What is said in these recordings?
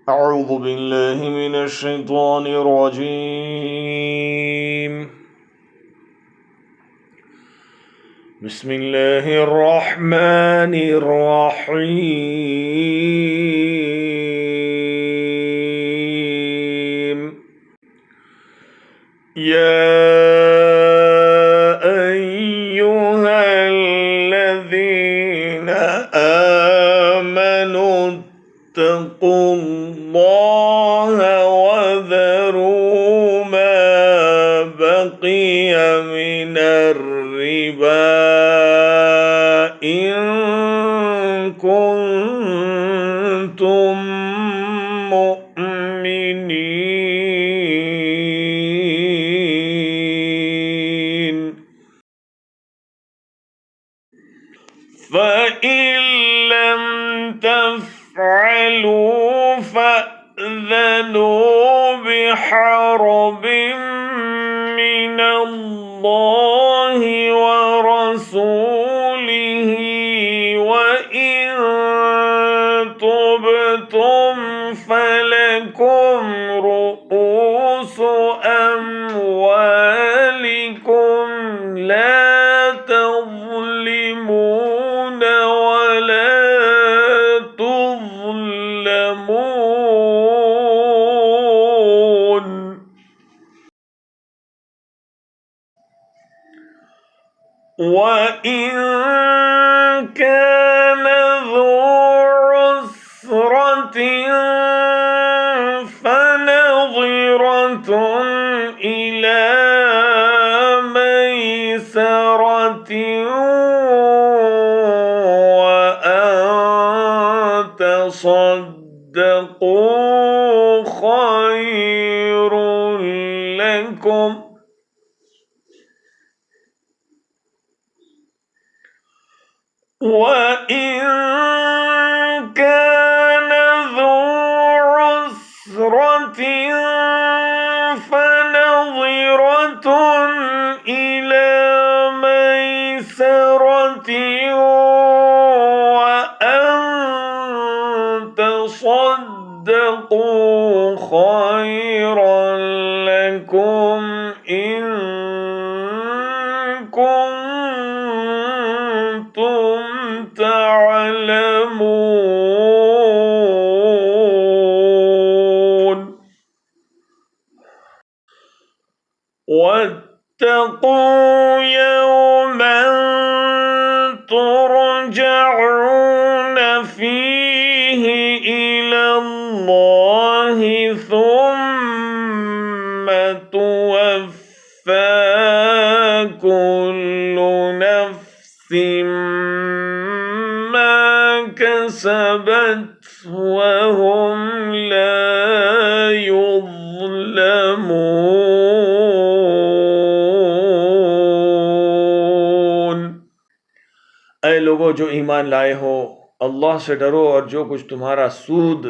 أعوذ بالله من الشيطان الرجيم بسم الله الرحمن الرحيم يا أيها الذين آمنوا اتقوا الله وذروا ما بقي من الربا إن كنتم مؤمنين فإن لم تفعلوا فأذنوا بحرب من الله ورسوله وإن تبتم فلكم رؤوس أموالكم لا تظلمون ولا تظلمون وإن كان ذو عسرة فنظرة إلى ميسرة وأن تصدقوا خير لكم وإن كان ذو عسرة فنظرة إلى ميسرة وأن تصدقوا خيرا لكم إن كنتم تعلمون واتقوا يوما ترجعون فيه إلى الله ثم توفى كل نفس ما كسبت وهم لا يظلمون ऐ लोगों जो ईमान लाए हो, अल्लाह से डरो और जो कुछ तुम्हारा सूद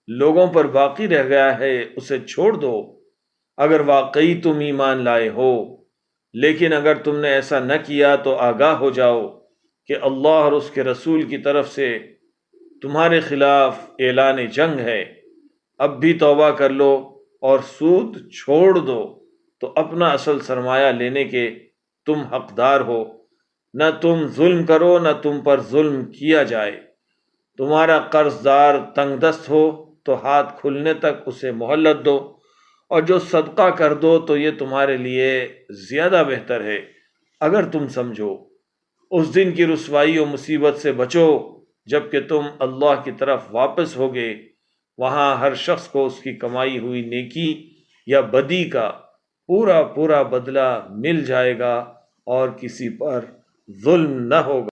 लोगों पर बाकी रह गया है उसे छोड़ दो अगर वाकई तुम ईमान लाए हो। लेकिन अगर तुमने ऐसा न किया तो आगाह हो जाओ कि अल्लाह और उसके रसूल की तरफ से तुम्हारे खिलाफ ऐलान जंग है। अब भी तौबा कर लो और सूद छोड़ दो तो अपना असल सरमाया लेने के तुम हकदार हो। न तुम जुल्म करो न तुम पर जुल्म किया जाए। तुम्हारा कर्जदार तंगदस्त हो तो हाथ खुलने तक उसे मोहलत दो और जो सदका कर दो तो ये तुम्हारे लिए ज़्यादा बेहतर है अगर तुम समझो। उस दिन की रुसवाई और मुसीबत से बचो जबकि तुम अल्लाह की तरफ वापस होगे। वहाँ हर शख्स को उसकी कमाई हुई नेकी या बदी का पूरा पूरा बदला मिल जाएगा और किसी पर जुल्म न होगा।